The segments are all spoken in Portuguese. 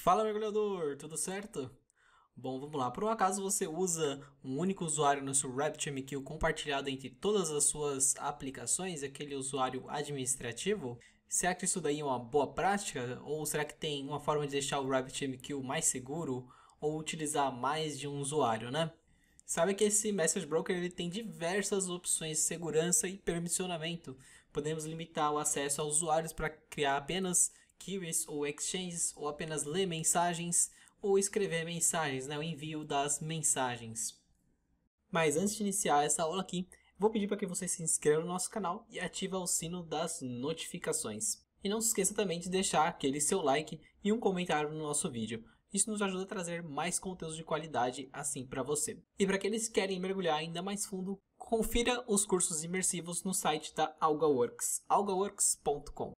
Fala, mergulhador, tudo certo? Bom, vamos lá. Por um acaso você usa um único usuário no seu RabbitMQ compartilhado entre todas as suas aplicações, aquele usuário administrativo? Será que isso daí é uma boa prática? Ou será que tem uma forma de deixar o RabbitMQ mais seguro ou utilizar mais de um usuário, né? Sabe que esse Message Broker ele tem diversas opções de segurança e permissionamento. Podemos limitar o acesso aos usuários para criar apenas queries ou exchanges, ou apenas ler mensagens, ou escrever mensagens, né? O envio das mensagens. Mas antes de iniciar essa aula aqui, vou pedir para que você se inscreva no nosso canal e ative o sino das notificações. E não se esqueça também de deixar aquele seu like e um comentário no nosso vídeo. Isso nos ajuda a trazer mais conteúdos de qualidade assim para você. E para aqueles que querem mergulhar ainda mais fundo, confira os cursos imersivos no site da AlgaWorks, algaworks.com.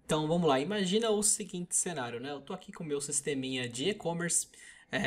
Então vamos lá, imagina o seguinte cenário, né? Eu estou aqui com o meu sisteminha de e-commerce,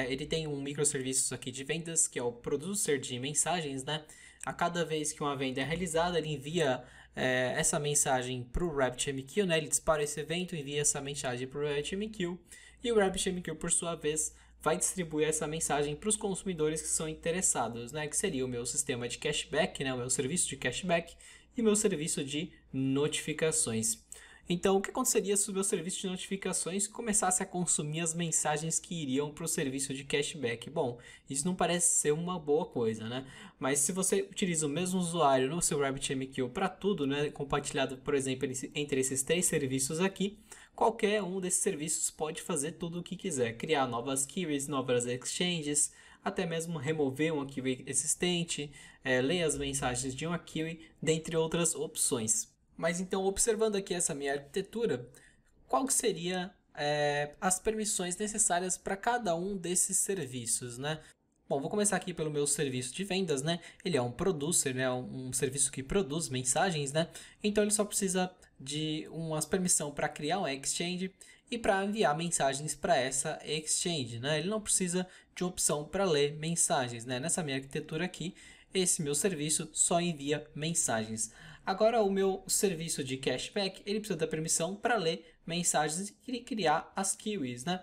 ele tem um microserviços aqui de vendas, que é o producer de mensagens, né? A cada vez que uma venda é realizada, ele envia essa mensagem para o RabbitMQ, né? Ele dispara esse evento, envia essa mensagem para o RabbitMQ, e o RabbitMQ, por sua vez, vai distribuir essa mensagem para os consumidores que são interessados, né? Que seria o meu sistema de cashback, né? O meu serviço de cashback e o meu serviço de notificações. Então, o que aconteceria se o meu serviço de notificações começasse a consumir as mensagens que iriam para o serviço de cashback? Bom, isso não parece ser uma boa coisa, né? Mas se você utiliza o mesmo usuário no seu RabbitMQ para tudo, né, compartilhado, por exemplo, entre esses três serviços aqui, qualquer um desses serviços pode fazer tudo o que quiser, criar novas queries, novas exchanges, até mesmo remover uma query existente, ler as mensagens de uma query, dentre outras opções. Mas então, observando aqui essa minha arquitetura, qual que seria as permissões necessárias para cada um desses serviços, né? Bom, vou começar aqui pelo meu serviço de vendas, né? Ele é um producer, né? Um serviço que produz mensagens, né? Então ele só precisa de umas permissão para criar um exchange e para enviar mensagens para essa exchange, né? Ele não precisa de uma opção para ler mensagens, né? Nessa minha arquitetura aqui, esse meu serviço só envia mensagens. Agora o meu serviço de cashback, ele precisa da permissão para ler mensagens e criar as queries, né?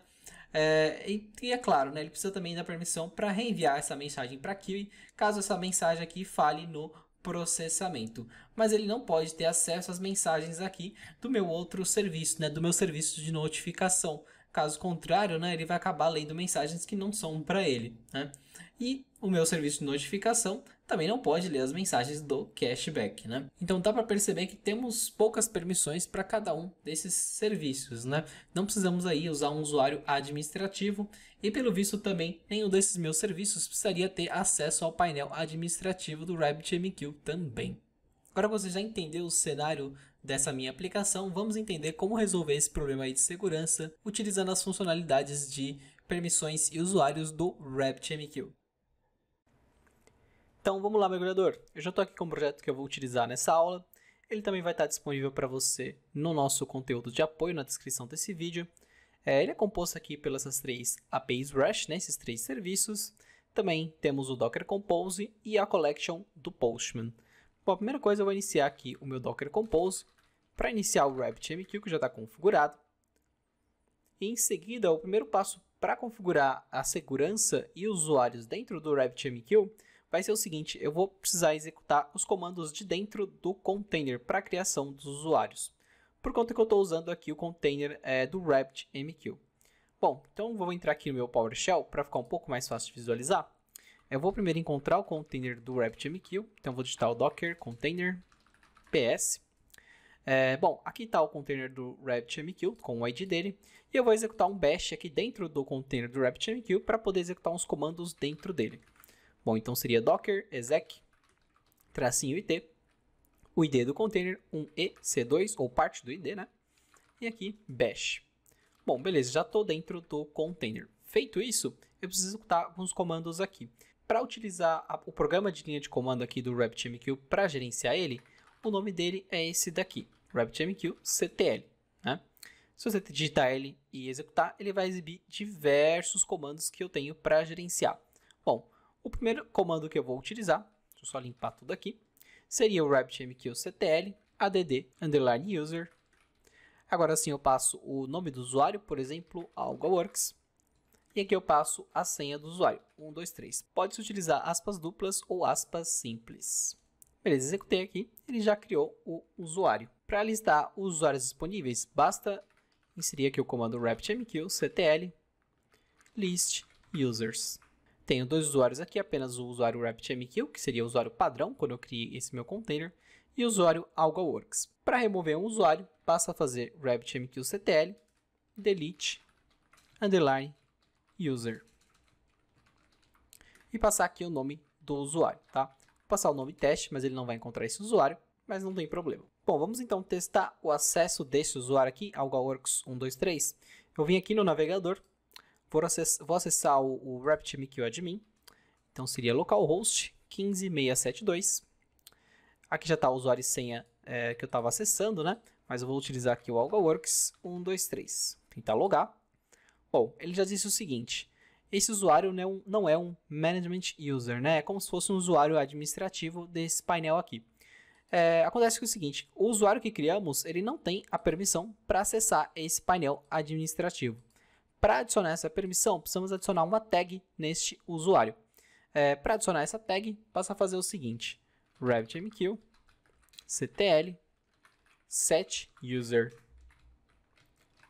E é claro, né, ele precisa também da permissão para reenviar essa mensagem para a query, caso essa mensagem aqui falhe no processamento. Mas ele não pode ter acesso às mensagens aqui do meu outro serviço, né, do meu serviço de notificação. Caso contrário, né, ele vai acabar lendo mensagens que não são para ele, né? E o meu serviço de notificação também não pode ler as mensagens do cashback, né? Então dá para perceber que temos poucas permissões para cada um desses serviços, né? Não precisamos aí usar um usuário administrativo e pelo visto também nenhum desses meus serviços precisaria ter acesso ao painel administrativo do RabbitMQ também. Agora você já entendeu o cenário dessa minha aplicação, vamos entender como resolver esse problema aí de segurança utilizando as funcionalidades de permissões e usuários do RabbitMQ. Então vamos lá, mergulhador. Eu já estou aqui com o projeto que eu vou utilizar nessa aula. Ele também vai estar disponível para você no nosso conteúdo de apoio na descrição desse vídeo. Ele é composto aqui pelas três APIs REST, né, esses três serviços. Também temos o Docker Compose e a collection do Postman. Bom, a primeira coisa eu vou iniciar aqui o meu Docker Compose para iniciar o RabbitMQ que já está configurado. E em seguida, o primeiro passo para configurar a segurança e usuários dentro do RabbitMQ vai ser o seguinte: eu vou precisar executar os comandos de dentro do container para a criação dos usuários, por conta que eu estou usando aqui o container do RabbitMQ. Bom, então vou entrar aqui no meu PowerShell para ficar um pouco mais fácil de visualizar. Eu vou primeiro encontrar o container do RabbitMQ, então vou digitar o docker container ps. Bom, aqui está o container do RabbitMQ com o ID dele, e eu vou executar um bash aqui dentro do container do RabbitMQ para poder executar uns comandos dentro dele. Bom, então seria docker exec -it, o ID do container 1EC2, ou parte do ID, né? E aqui bash. Bom, beleza, já estou dentro do container. Feito isso, eu preciso executar alguns comandos aqui. Para utilizar o programa de linha de comando aqui do RabbitMQ para gerenciar ele, o nome dele é esse daqui, RabbitMQ CTL, né? Se você digitar ele e executar, ele vai exibir diversos comandos que eu tenho para gerenciar. Bom, o primeiro comando que eu vou utilizar, deixa eu só limpar tudo aqui, seria o RabbitMQ CTL add _user Agora sim eu passo o nome do usuário, por exemplo, AlgaWorks. E aqui eu passo a senha do usuário, 1, 2, 3. Pode-se utilizar aspas duplas ou aspas simples. Beleza, executei aqui, ele já criou o usuário. Para listar os usuários disponíveis, basta inserir aqui o comando RabbitMQ ctl list users. Tenho dois usuários aqui, apenas o usuário RabbitMQ, que seria o usuário padrão quando eu criei esse meu container, e o usuário AlgaWorks. Para remover um usuário, basta fazer RabbitMQ ctl delete underline user e passar aqui o nome do usuário, tá? Vou passar o nome teste, mas ele não vai encontrar esse usuário, mas não tem problema. Bom, vamos então testar o acesso desse usuário aqui, AlgaWorks 123. Eu vim aqui no navegador, vou acessar o RabbitMQ admin, então seria localhost 15672. Aqui já está o usuário e senha que eu estava acessando, né? Mas eu vou utilizar aqui o AlgaWorks 123. Tentar logar. Bom, ele já disse o seguinte, esse usuário não é um management user, né? É como se fosse um usuário administrativo desse painel aqui. Acontece que é o seguinte, o usuário que criamos, ele não tem a permissão para acessar esse painel administrativo. Para adicionar essa permissão, precisamos adicionar uma tag neste usuário. Para adicionar essa tag, basta fazer o seguinte, RabbitMQ ctl set user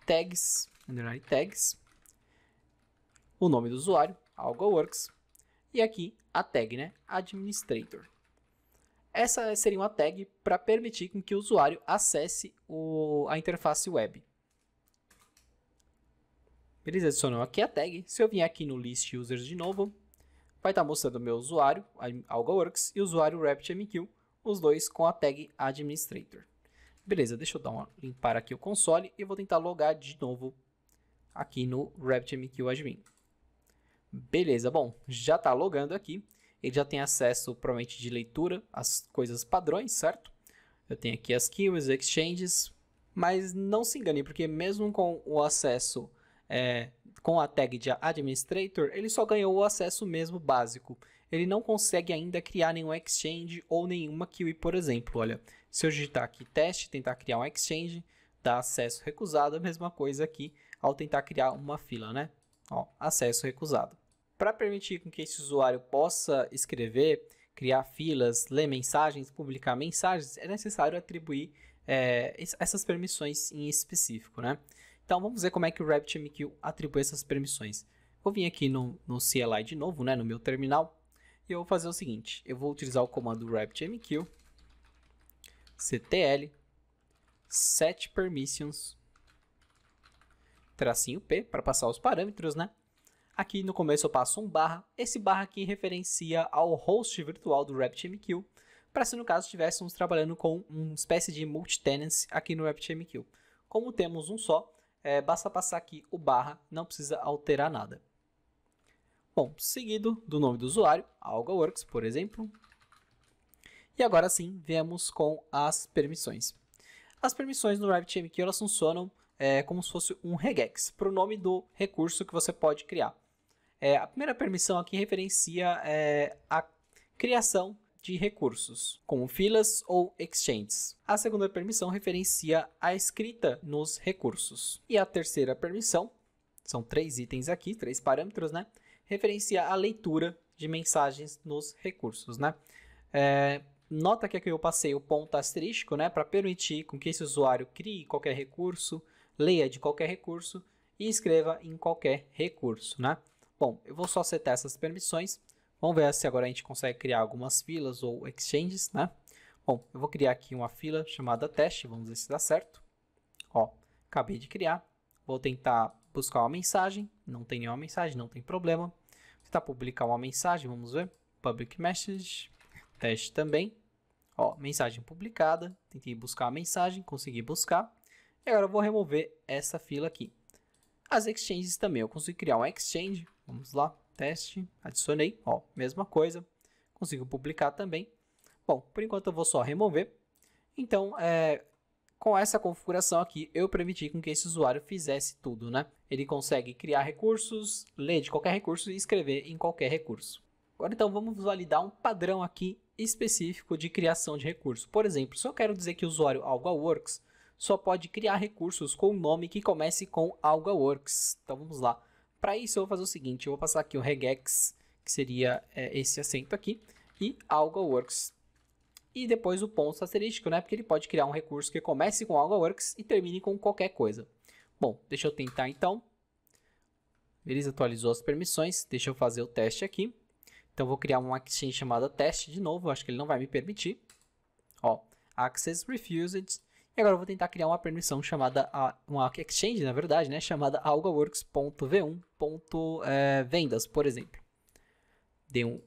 tags, underline tags, o nome do usuário, AlgaWorks, e aqui a tag, né, administrator. Essa seria uma tag para permitir que o usuário acesse a interface web. Beleza, adicionou aqui a tag. Se eu vier aqui no list users de novo, vai estar mostrando o meu usuário, AlgaWorks, e o usuário RabbitMQ, os dois com a tag administrator. Beleza, deixa eu limpar aqui o console e vou tentar logar de novo aqui no RabbitMQ admin. Beleza, bom, já está logando aqui. Ele já tem acesso, provavelmente, de leitura, às coisas padrões, certo? Eu tenho aqui as keywords, exchanges, mas não se engane, porque mesmo com o acesso com a tag de administrator, ele só ganhou o acesso mesmo básico. Ele não consegue ainda criar nenhum exchange ou nenhuma keyword, por exemplo. Olha, se eu digitar aqui teste, tentar criar um exchange, dá acesso recusado, a mesma coisa aqui ao tentar criar uma fila, né? Ó, acesso recusado. Para permitir que esse usuário possa escrever, criar filas, ler mensagens, publicar mensagens, é necessário atribuir essas permissões em específico, né? Então, vamos ver como é que o RabbitMQ atribui essas permissões. Vou vir aqui no CLI de novo, né, no meu terminal, e eu vou fazer o seguinte, eu vou utilizar o comando RabbitMQ ctl set permissions -p para passar os parâmetros, né? Aqui no começo eu passo um barra, esse barra aqui referencia ao host virtual do RabbitMQ, para se no caso estivéssemos trabalhando com uma espécie de multi-tenancy aqui no RabbitMQ. Como temos um só, basta passar aqui o barra, não precisa alterar nada. Bom, seguido do nome do usuário, AlgaWorks, por exemplo. E agora sim, viemos com as permissões. As permissões no RabbitMQ elas funcionam como se fosse um regex, para o nome do recurso que você pode criar. A primeira permissão aqui referencia a criação de recursos, como filas ou exchanges. A segunda permissão referencia a escrita nos recursos. E a terceira permissão, são 3 itens aqui, 3 parâmetros, né? Referencia a leitura de mensagens nos recursos, né? Nota que aqui eu passei o ponto asterístico, né? Para permitir que esse usuário crie qualquer recurso, leia de qualquer recurso e escreva em qualquer recurso, né? Bom, eu vou só setar essas permissões. Vamos ver se agora a gente consegue criar algumas filas ou exchanges, né? Bom, eu vou criar aqui uma fila chamada teste, vamos ver se dá certo. Ó, acabei de criar. Vou tentar buscar uma mensagem, não tem nenhuma mensagem, não tem problema. Vou tentar publicar uma mensagem, vamos ver. Public message, teste também. Ó, mensagem publicada, tentei buscar a mensagem, consegui buscar. E agora eu vou remover essa fila aqui. As exchanges também, eu consigo criar um exchange, vamos lá, teste, adicionei, ó, mesma coisa, consigo publicar também. Bom, por enquanto eu vou só remover. Então, com essa configuração aqui, eu permiti que esse usuário fizesse tudo, né? Ele consegue criar recursos, ler de qualquer recurso e escrever em qualquer recurso. Agora, então, vamos validar um padrão aqui específico de criação de recurso. Por exemplo, se eu quero dizer que o usuário AlgaWorks só pode criar recursos com um nome que comece com AlgaWorks. Então vamos lá. Para isso eu vou fazer o seguinte, eu vou passar aqui o regex, que seria esse acento aqui, e AlgaWorks. E depois o ponto asterístico, né? Porque ele pode criar um recurso que comece com AlgaWorks e termine com qualquer coisa. Bom, deixa eu tentar então. Beleza, atualizou as permissões. Deixa eu fazer o teste aqui. Então, vou criar um exchange chamado teste de novo. Acho que ele não vai me permitir. Ó, access refused. E agora eu vou tentar criar uma permissão chamada, uma exchange, na verdade, né? Chamada algaworks.v1.vendas, por exemplo.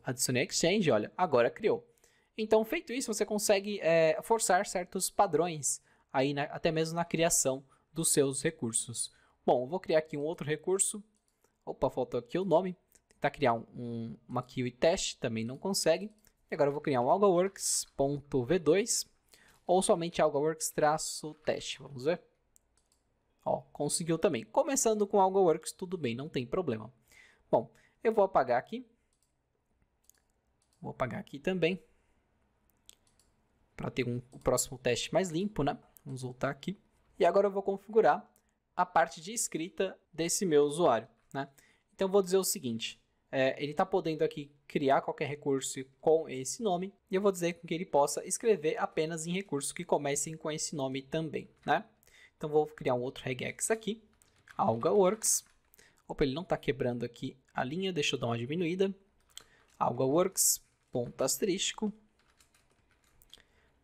Adicionei exchange, olha, agora criou. Então, feito isso, você consegue forçar certos padrões, aí, até mesmo na criação dos seus recursos. Bom, vou criar aqui um outro recurso. Opa, faltou aqui o nome. Tentar criar uma keyword test, também não consegue. E agora eu vou criar um algaworks.v2 ou somente algaworks-teste. Vamos ver. Ó, conseguiu também. Começando com algaworks, tudo bem, não tem problema. Bom, eu vou apagar aqui. Vou apagar aqui também, para ter o próximo teste mais limpo, né? Vamos voltar aqui. E agora eu vou configurar a parte de escrita desse meu usuário, né? Então, eu vou dizer o seguinte. Ele está podendo aqui criar qualquer recurso com esse nome. E eu vou dizer que ele possa escrever apenas em recursos que comecem com esse nome também, né? Então, vou criar um outro regex aqui. AlgaWorks. Opa, ele não está quebrando aqui a linha. Deixa eu dar uma diminuída. AlgaWorks, ponto asterístico.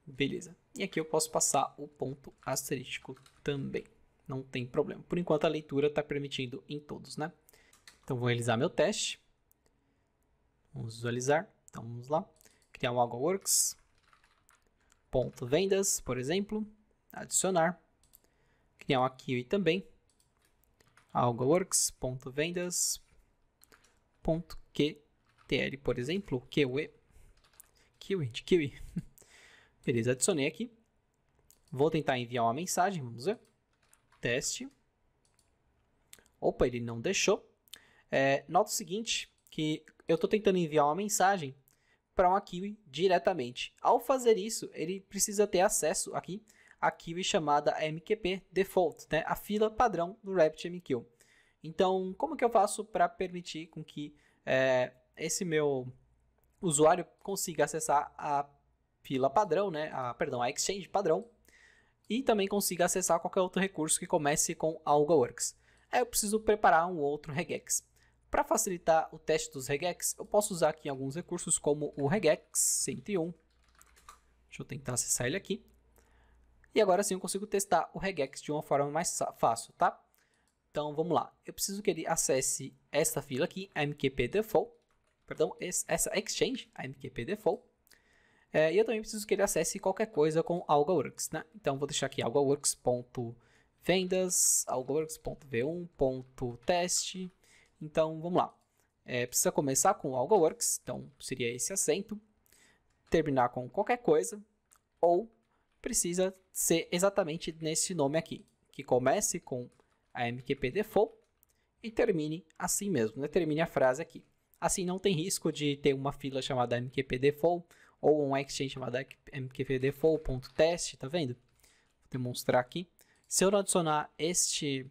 Beleza. E aqui eu posso passar o ponto asterístico também. Não tem problema. Por enquanto, a leitura está permitindo em todos, né? Então, vou realizar meu teste. Vamos visualizar. Então, vamos lá. Criar um algaworks.vendas, por exemplo. Adicionar. Criar uma keyword também. algaworks.vendas.qtl, por exemplo. Kiwi. Beleza, adicionei aqui. Vou tentar enviar uma mensagem. Vamos ver. Teste. Opa, ele não deixou. Nota o seguinte, que eu estou tentando enviar uma mensagem para uma keyword diretamente. Ao fazer isso, ele precisa ter acesso aqui à keyword chamada MQP Default, né? A fila padrão do RabbitMQ. Então, como que eu faço para permitir com que esse meu usuário consiga acessar a fila padrão, né? A exchange padrão, e também consiga acessar qualquer outro recurso que comece com AlgaWorks? Eu preciso preparar um outro regex. Para facilitar o teste dos regex, eu posso usar aqui alguns recursos como o regex 101. Deixa eu tentar acessar ele aqui. E agora sim eu consigo testar o regex de uma forma mais fácil, tá? Então vamos lá. Eu preciso que ele acesse esta fila aqui, a MQP Default. Perdão, essa exchange, a MQP Default. E eu também preciso que ele acesse qualquer coisa com AlgaWorks, né? Então vou deixar aqui algaworks.vendas, algaworks.v1.teste. Então, vamos lá. Precisa começar com AlgaWorks, então seria esse acento. Terminar com qualquer coisa, ou precisa ser exatamente nesse nome aqui, que comece com a MQP Default e termine assim mesmo, né? Termine a frase aqui. Assim não tem risco de ter uma fila chamada MQP Default ou um exchange chamado MQP Default.teste, tá vendo? Vou demonstrar aqui. Se eu não adicionar esse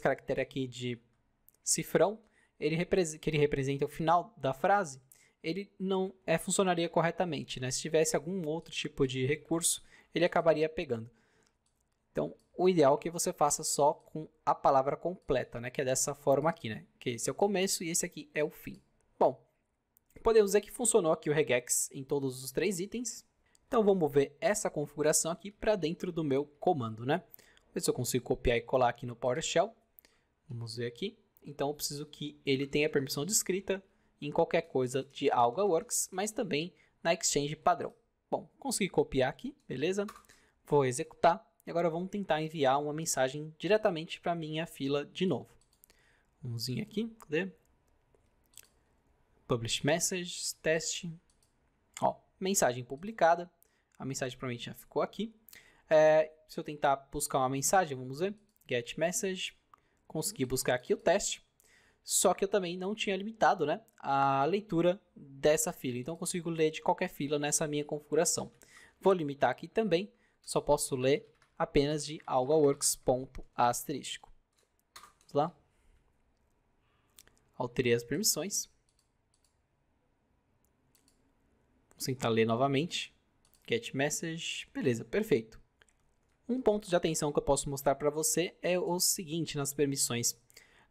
caractere aqui de cifrão, que ele representa o final da frase, ele não funcionaria corretamente, né? Se tivesse algum outro tipo de recurso, ele acabaria pegando. Então, o ideal é que você faça só com a palavra completa, né? Que é dessa forma aqui, né? Que esse é o começo e esse aqui é o fim. Bom, podemos dizer que funcionou aqui o regex em todos os 3 itens. Então, vou mover essa configuração aqui para dentro do meu comando, né? Ver se eu consigo copiar e colar aqui no PowerShell. Vamos ver aqui. Então, eu preciso que ele tenha permissão de escrita em qualquer coisa de AlgaWorks, mas também na Exchange padrão. Bom, consegui copiar aqui, beleza? Vou executar. E agora vamos tentar enviar uma mensagem diretamente para a minha fila de novo. Vamos vir aqui, cadê? Publish Message, teste. Ó, mensagem publicada. A mensagem provavelmente já ficou aqui. Se eu tentar buscar uma mensagem, vamos ver. Get Message. Consegui buscar aqui o teste. Só que eu também não tinha limitado, né, a leitura dessa fila. Então, eu consigo ler de qualquer fila nessa minha configuração. Vou limitar aqui também. só posso ler apenas de algaworks.asterístico. Vamos lá. Alterei as permissões. Vamos tentar ler novamente. Get message. Beleza, perfeito. Um ponto de atenção que eu posso mostrar para você é o seguinte nas permissões.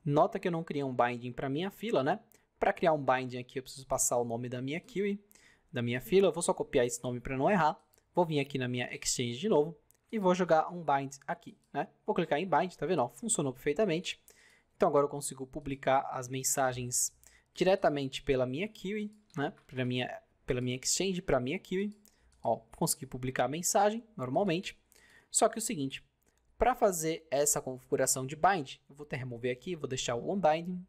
Nota que eu não criei um binding para minha fila, né? Para criar um binding aqui, eu preciso passar o nome da minha queue, da minha fila. Eu vou só copiar esse nome para não errar. Vou vir aqui na minha Exchange de novo e vou jogar um bind aqui, né? Vou clicar em bind, tá vendo? Ó, funcionou perfeitamente. Então, agora eu consigo publicar as mensagens diretamente pela minha queue, né? Pela minha Exchange para a minha queue. Ó, consegui publicar a mensagem normalmente. Só que é o seguinte, para fazer essa configuração de bind, eu vou remover aqui, vou deixar o onBinding.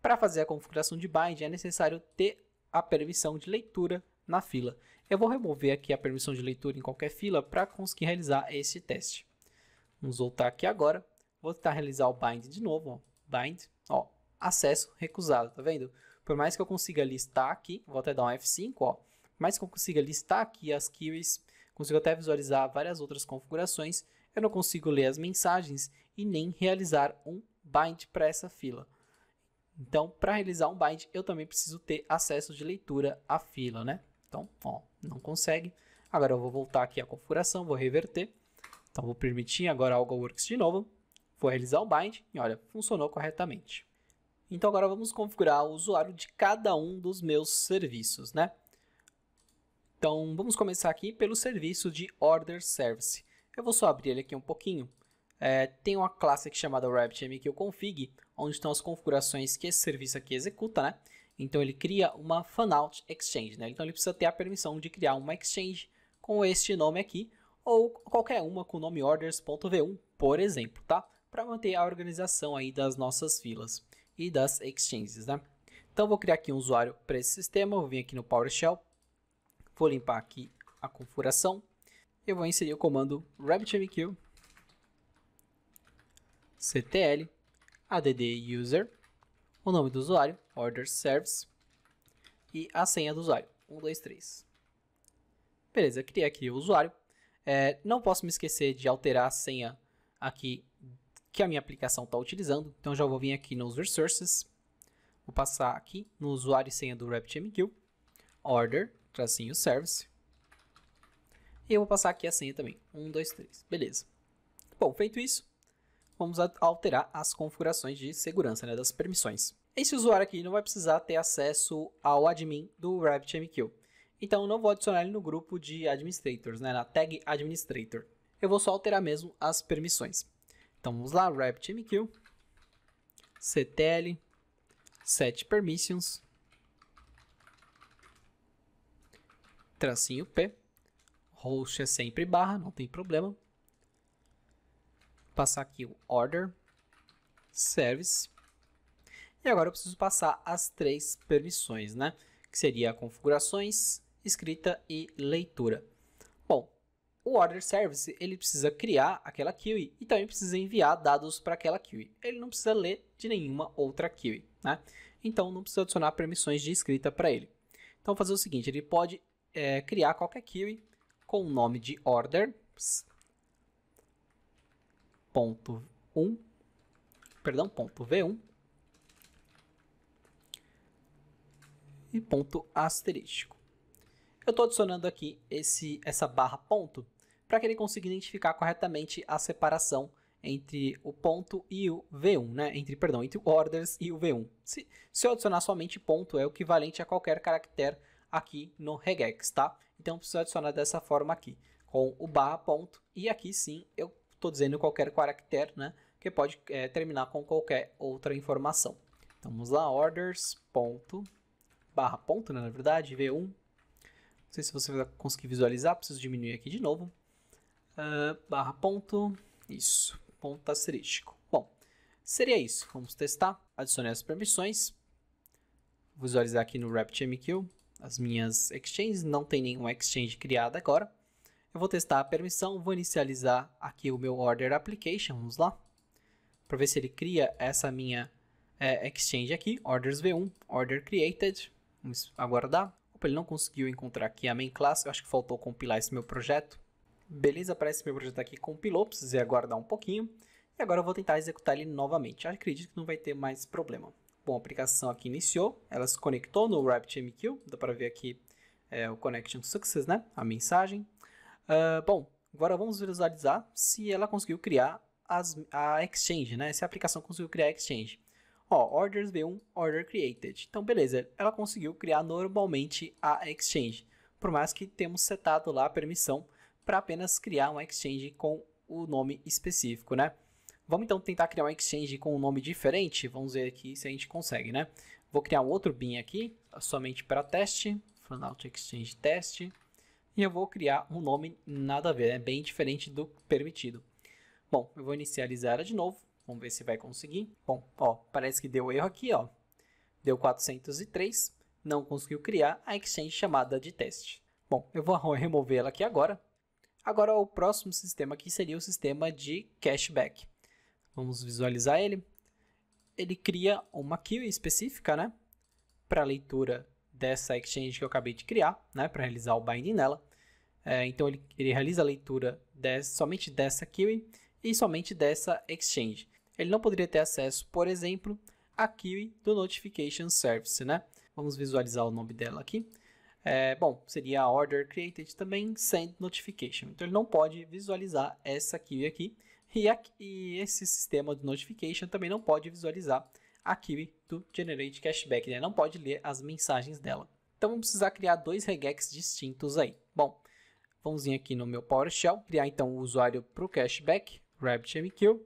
Para fazer a configuração de bind, é necessário ter a permissão de leitura na fila. Eu vou remover aqui a permissão de leitura em qualquer fila para conseguir realizar esse teste. Vamos voltar aqui agora. Vou tentar realizar o bind de novo. Ó. Bind, ó, acesso recusado, tá vendo? Por mais que eu consiga listar aqui, vou até dar um F5, ó. Por mais que eu consiga listar aqui as queries, consigo até visualizar várias outras configurações, eu não consigo ler as mensagens e nem realizar um bind para essa fila. Então, para realizar um bind, eu também preciso ter acesso de leitura à fila, né? Então, ó, não consegue. Agora eu vou voltar aqui à configuração, vou reverter. Então, vou permitir agora algaworks de novo. Vou realizar o bind e olha, funcionou corretamente. Então, agora vamos configurar o usuário de cada um dos meus serviços, né? Então, vamos começar aqui pelo serviço de Order Service. Eu vou só abrir ele aqui um pouquinho. Tem uma classe aqui chamada RabbitMQConfig, onde estão as configurações que esse serviço aqui executa, né? Então, ele cria uma Fanout Exchange, né? Então, ele precisa ter a permissão de criar uma Exchange com este nome aqui, ou qualquer uma com o nome orders.v1, por exemplo, tá? Para manter a organização aí das nossas filas e das exchanges, né? Então, vou criar aqui um usuário para esse sistema, vou vir aqui no PowerShell, vou limpar aqui a configuração, eu vou inserir o comando RabbitMQ ctl add user, o nome do usuário, order service, e a senha do usuário, 123. Beleza, criei aqui o usuário. Não posso me esquecer de alterar a senha aqui que a minha aplicação está utilizando. Então, já vou vir aqui nos resources, vou passar aqui no usuário e senha do RabbitMQ, order, tracinho service, e eu vou passar aqui a senha também, 123, beleza. Bom, feito isso, vamos alterar as configurações de segurança, né, das permissões. Esse usuário aqui não vai precisar ter acesso ao admin do RabbitMQ. Então, não vou adicionar ele no grupo de administrators, né, na tag administrator. Eu vou só alterar mesmo as permissões. Então, vamos lá, RabbitMQ, ctl, set permissions, tracinho p, host é sempre barra, não tem problema. Passar aqui o order, service. E agora eu preciso passar as três permissões, né? Que seria configurações, escrita e leitura. Bom, o order service, ele precisa criar aquela queue e também precisa enviar dados para aquela queue. Ele não precisa ler de nenhuma outra queue, né? Então, não precisa adicionar permissões de escrita para ele. Então, vou fazer o seguinte, ele pode criar qualquer queue com o nome de order, ponto v1 e ponto asterístico. Eu estou adicionando aqui essa barra ponto para que ele consiga identificar corretamente a separação entre o ponto e o v1, né? Entre o orders e o v1. Se eu adicionar somente ponto, é o equivalente a qualquer caractere aqui no regex, tá? Então, preciso adicionar dessa forma aqui, com o barra ponto, e aqui sim eu estou dizendo qualquer caractere, né? Que pode terminar com qualquer outra informação. Então, vamos lá, orders, ponto, barra ponto, né, na verdade, v1. Não sei se você vai conseguir visualizar, preciso diminuir aqui de novo. Barra ponto, isso, ponto asterístico. Bom, seria isso. Vamos testar. Adicionei as permissões. Vou visualizar aqui no RabbitMQ as minhas exchanges. Não tem nenhuma exchange criada agora. Eu vou testar a permissão. Vou inicializar aqui o meu order application. Vamos lá. Para ver se ele cria essa minha exchange aqui. Orders v1, order created. Vamos aguardar. Opa, ele não conseguiu encontrar aqui a main class. Eu acho que faltou compilar esse meu projeto. Beleza, aparece meu projeto aqui compilou, precisei aguardar um pouquinho. E agora eu vou tentar executar ele novamente. Acredito que não vai ter mais problema. Bom, a aplicação aqui iniciou, ela se conectou no RabbitMQ, dá para ver aqui o Connection Success, né? A mensagem. Bom, agora vamos visualizar se ela conseguiu criar a Exchange, né? Se a aplicação conseguiu criar a Exchange. Ó, Orders V1, Order Created. Então, beleza, ela conseguiu criar normalmente a Exchange, por mais que temos setado lá a permissão para apenas criar uma Exchange com o nome específico, né? Vamos então tentar criar uma Exchange com um nome diferente. Vamos ver aqui se a gente consegue, né? Vou criar um outro bin aqui, somente para teste. Fanout Exchange Test. E eu vou criar um nome nada a ver, né? Bem diferente do permitido. Bom, eu vou inicializar ela de novo. Vamos ver se vai conseguir. Bom, ó, parece que deu erro aqui, ó. Deu 403. Não conseguiu criar a Exchange chamada de teste. Bom, eu vou remover ela aqui agora. Agora, o próximo sistema aqui seria o sistema de cashback. Vamos visualizar ele. Ele cria uma queue específica, né, para a leitura dessa exchange que eu acabei de criar, né, para realizar o binding nela. Então, ele realiza a leitura somente dessa queue e somente dessa exchange. Ele não poderia ter acesso, por exemplo, à queue do Notification Service, né? Vamos visualizar o nome dela aqui. Bom, seria a Order Created também, Send Notification. Então, ele não pode visualizar essa queue aqui. E esse sistema de notification também não pode visualizar a queue do Generate Cashback, né? Não pode ler as mensagens dela. Então, vamos precisar criar dois regex distintos aí. Bom, vamos vir aqui no meu PowerShell, criar então o usuário para o cashback, RabbitMQ,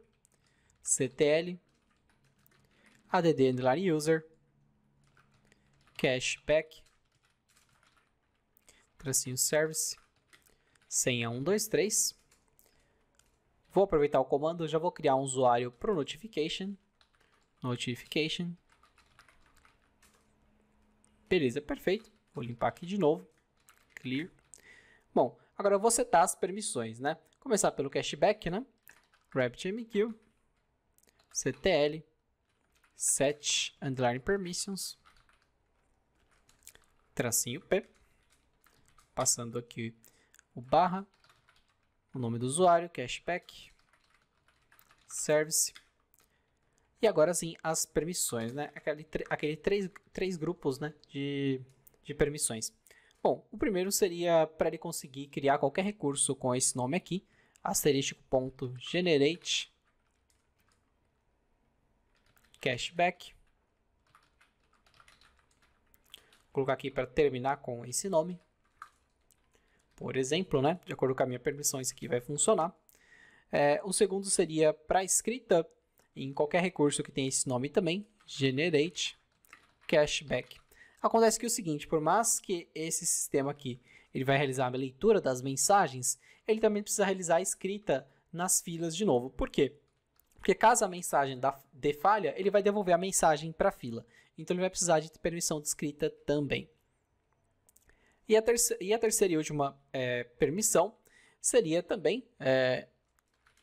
ctl, add_user, cashback, tracinho service, senha 123. Vou aproveitar o comando, já vou criar um usuário para o notification. Beleza, perfeito. Vou limpar aqui de novo. Clear. Bom, agora eu vou setar as permissões, né? Começar pelo cashback, né? RabbitMQ, ctl, set underline permissions, tracinho p, passando aqui o barra, o nome do usuário, cashback, service, e agora sim as permissões, né? Aquele três grupos, né, de permissões. Bom, o primeiro seria para ele conseguir criar qualquer recurso com esse nome aqui, *.generate cashback. Vou colocar aqui para terminar com esse nome. Por exemplo, né? De acordo com a minha permissão, isso aqui vai funcionar. O segundo seria para escrita em qualquer recurso que tenha esse nome também, generate cashback. Acontece que é o seguinte, por mais que esse sistema aqui ele vai realizar a leitura das mensagens, ele também precisa realizar a escrita nas filas de novo. Por quê? Porque caso a mensagem dê falha, ele vai devolver a mensagem para a fila. Então, ele vai precisar de permissão de escrita também. E a terceira e última permissão seria também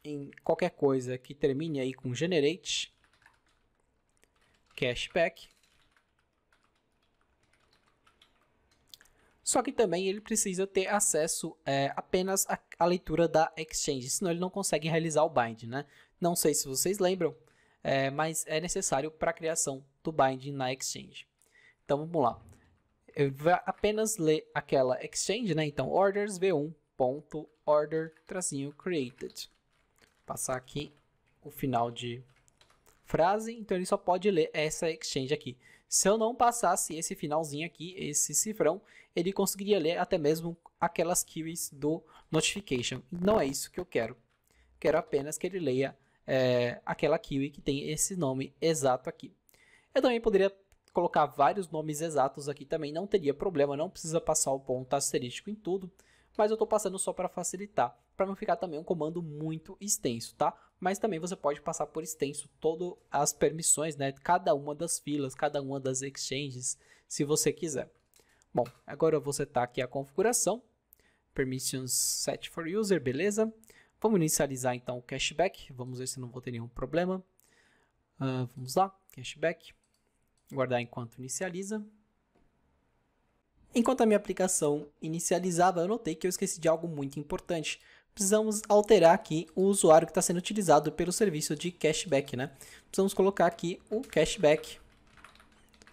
em qualquer coisa que termine aí com generate cashback. Só que também ele precisa ter acesso apenas à leitura da exchange, senão ele não consegue realizar o bind, né? Não sei se vocês lembram, mas é necessário para a criação do bind na exchange. Então, vamos lá. Eu vou apenas ler aquela exchange, né? Então, orders v1.order-created. Passar aqui o final de frase, então ele só pode ler essa exchange aqui. Se eu não passasse esse finalzinho aqui, esse cifrão, ele conseguiria ler até mesmo aquelas queries do notification. Não é isso que eu quero. Quero apenas que ele leia aquela query que tem esse nome exato aqui. Eu também poderia colocar vários nomes exatos aqui também, não teria problema, não precisa passar o ponto asterístico em tudo, mas eu estou passando só para facilitar, para não ficar também um comando muito extenso, tá? Mas também você pode passar por extenso todas as permissões, né? Cada uma das filas, cada uma das exchanges, se você quiser. Bom, agora eu vou setar aqui a configuração, permissions set for user, beleza? Vamos inicializar então o cashback, vamos ver se não vou ter nenhum problema. Vamos lá, cashback. Guardar enquanto inicializa. Enquanto a minha aplicação inicializava, eu notei que eu esqueci de algo muito importante. precisamos alterar aqui o usuário que está sendo utilizado pelo serviço de cashback, né? Precisamos colocar aqui o cashback,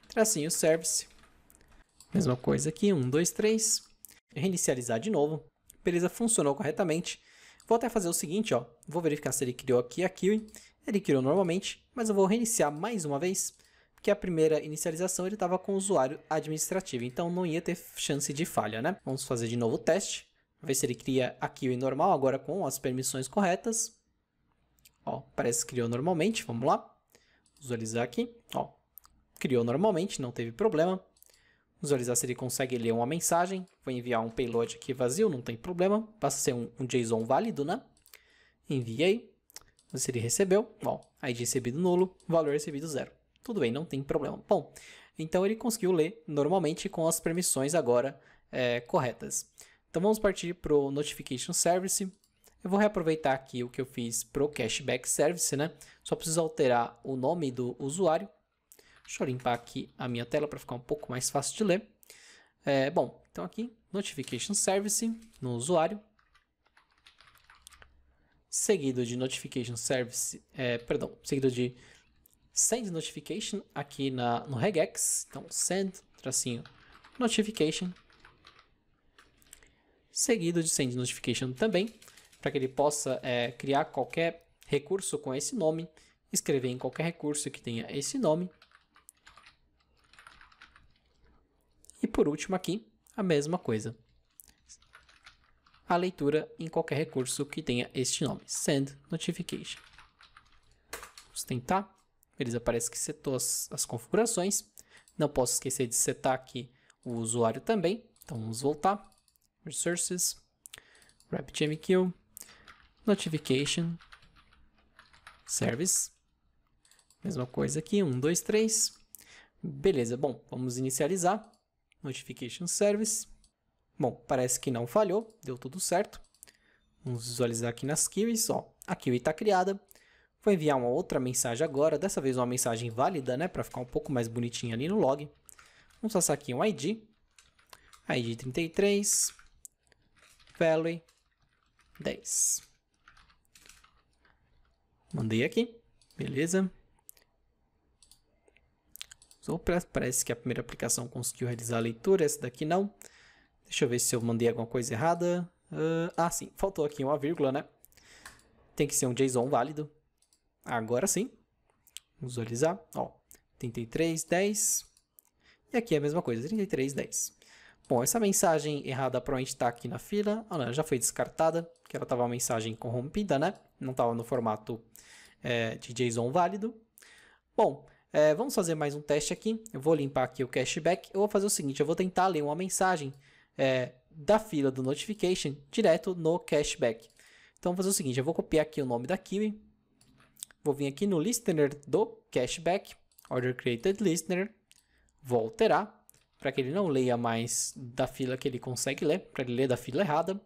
tracinho service, mesma coisa aqui, 1, 2, 3, reinicializar de novo, beleza, funcionou corretamente. Vou até fazer o seguinte, ó, vou verificar se ele criou aqui a Kiwi, ele criou normalmente, mas eu vou reiniciar mais uma vez, porque a primeira inicialização ele estava com o usuário administrativo, então não ia ter chance de falha, né? Vamos fazer de novo o teste. Ver se ele cria a Kiwi normal, agora com as permissões corretas. Ó, parece que criou normalmente, vamos lá. Visualizar aqui, ó, criou normalmente, não teve problema. Visualizar se ele consegue ler uma mensagem. Vou enviar um payload aqui vazio, não tem problema. Basta ser um JSON válido, né? Enviei. Ver se ele recebeu. Ó, ID recebido nulo, valor recebido 0. Tudo bem, não tem problema. Bom, então ele conseguiu ler normalmente com as permissões agora corretas. Então vamos partir para o Notification Service. Eu vou reaproveitar aqui o que eu fiz para o Cashback Service, né? Só preciso alterar o nome do usuário. Deixa eu limpar aqui a minha tela para ficar um pouco mais fácil de ler. Bom, então aqui, Notification Service no usuário. Seguido de Notification Service, seguido de Send Notification aqui no regex. Então, Send, tracinho, Notification. Seguido de Send Notification também, para que ele possa criar qualquer recurso com esse nome, escrever em qualquer recurso que tenha esse nome. E por último aqui, a mesma coisa. A leitura em qualquer recurso que tenha este nome, Send Notification. Vamos tentar. Beleza, parece que setou as configurações. Não posso esquecer de setar aqui o usuário também. Então vamos voltar. Resources, RabbitMQ, Notification, Service. Mesma coisa aqui, 1, 2, 3. Beleza, bom, vamos inicializar. Notification Service. Bom, parece que não falhou, deu tudo certo. Vamos visualizar aqui nas Kiwis, ó, a Kiwi está criada. Vou enviar uma outra mensagem agora, dessa vez uma mensagem válida, né, para ficar um pouco mais bonitinha ali no log. Vamos passar aqui um ID. ID 33. Value 10. Mandei aqui, beleza. Parece que a primeira aplicação conseguiu realizar a leitura, essa daqui não. Deixa eu ver se eu mandei alguma coisa errada. Sim, faltou aqui uma vírgula, né? Tem que ser um JSON válido. Agora sim. Vamos visualizar, ó, 3310. E aqui é a mesma coisa, 3310. Bom, essa mensagem errada provavelmente está aqui na fila. Não, já foi descartada, porque ela estava uma mensagem corrompida, né? Não estava no formato de JSON válido. Bom, vamos fazer mais um teste aqui. Eu vou limpar aqui o cashback. Eu vou fazer o seguinte, eu vou tentar ler uma mensagem da fila do notification direto no cashback. Então, vou fazer o seguinte, eu vou copiar aqui o nome da Kiwi. Vou vir aqui no listener do cashback, order created listener. Vou alterar para que ele não leia mais da fila que ele consegue ler, para ele ler da fila errada.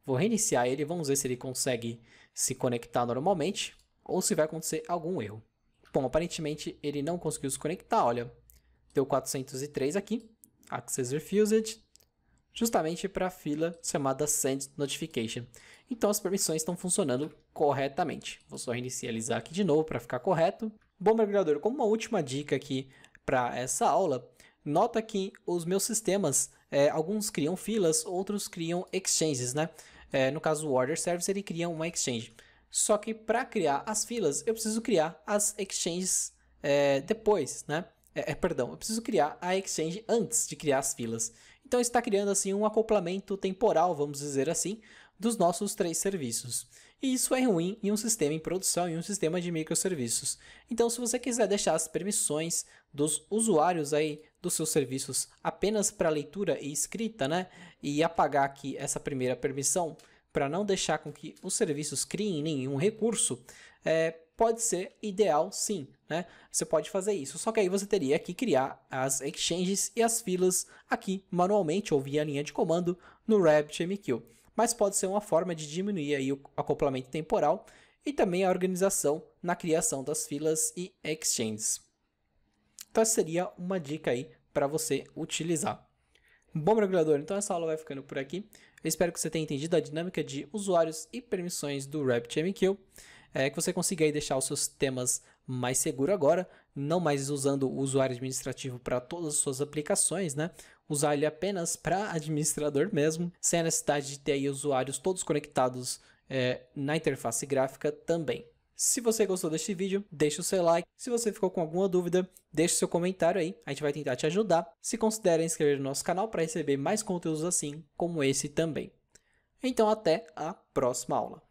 Vou reiniciar ele, vamos ver se ele consegue se conectar normalmente ou se vai acontecer algum erro. Bom, aparentemente ele não conseguiu se conectar, olha, deu 403 aqui, Access Refused, justamente para a fila chamada Send Notification. Então as permissões estão funcionando corretamente. Vou só reinicializar aqui de novo para ficar correto. Bom, mergulhador, como uma última dica aqui para essa aula, nota que os meus sistemas, alguns criam filas, outros criam exchanges, né? No caso do Order Service, ele cria uma exchange. Só que para criar as filas, eu preciso criar as exchanges depois, né? Eu preciso criar a exchange antes de criar as filas. Então, está criando assim um acoplamento temporal, vamos dizer assim, dos nossos 3 serviços. E isso é ruim em um sistema em produção, em um sistema de microserviços. Então, se você quiser deixar as permissões dos usuários aí dos seus serviços apenas para leitura e escrita, né? E apagar aqui essa primeira permissão para não deixar com que os serviços criem nenhum recurso, pode ser ideal sim, né? Você pode fazer isso, só que aí você teria que criar as exchanges e as filas aqui manualmente ou via linha de comando no RabbitMQ. Mas pode ser uma forma de diminuir aí o acoplamento temporal e também a organização na criação das filas e exchanges. Então essa seria uma dica aí para você utilizar. Bom, mergulhador, então essa aula vai ficando por aqui. Eu espero que você tenha entendido a dinâmica de usuários e permissões do RabbitMQ, que você consiga aí deixar os seus sistemas mais seguro agora, não mais usando o usuário administrativo para todas as suas aplicações, né? Usar ele apenas para administrador mesmo, sem a necessidade de ter aí usuários todos conectados na interface gráfica também. Se você gostou deste vídeo, deixe o seu like. Se você ficou com alguma dúvida, deixe o seu comentário aí. A gente vai tentar te ajudar. Se considere inscrever no nosso canal para receber mais conteúdos assim como esse também. Então até a próxima aula.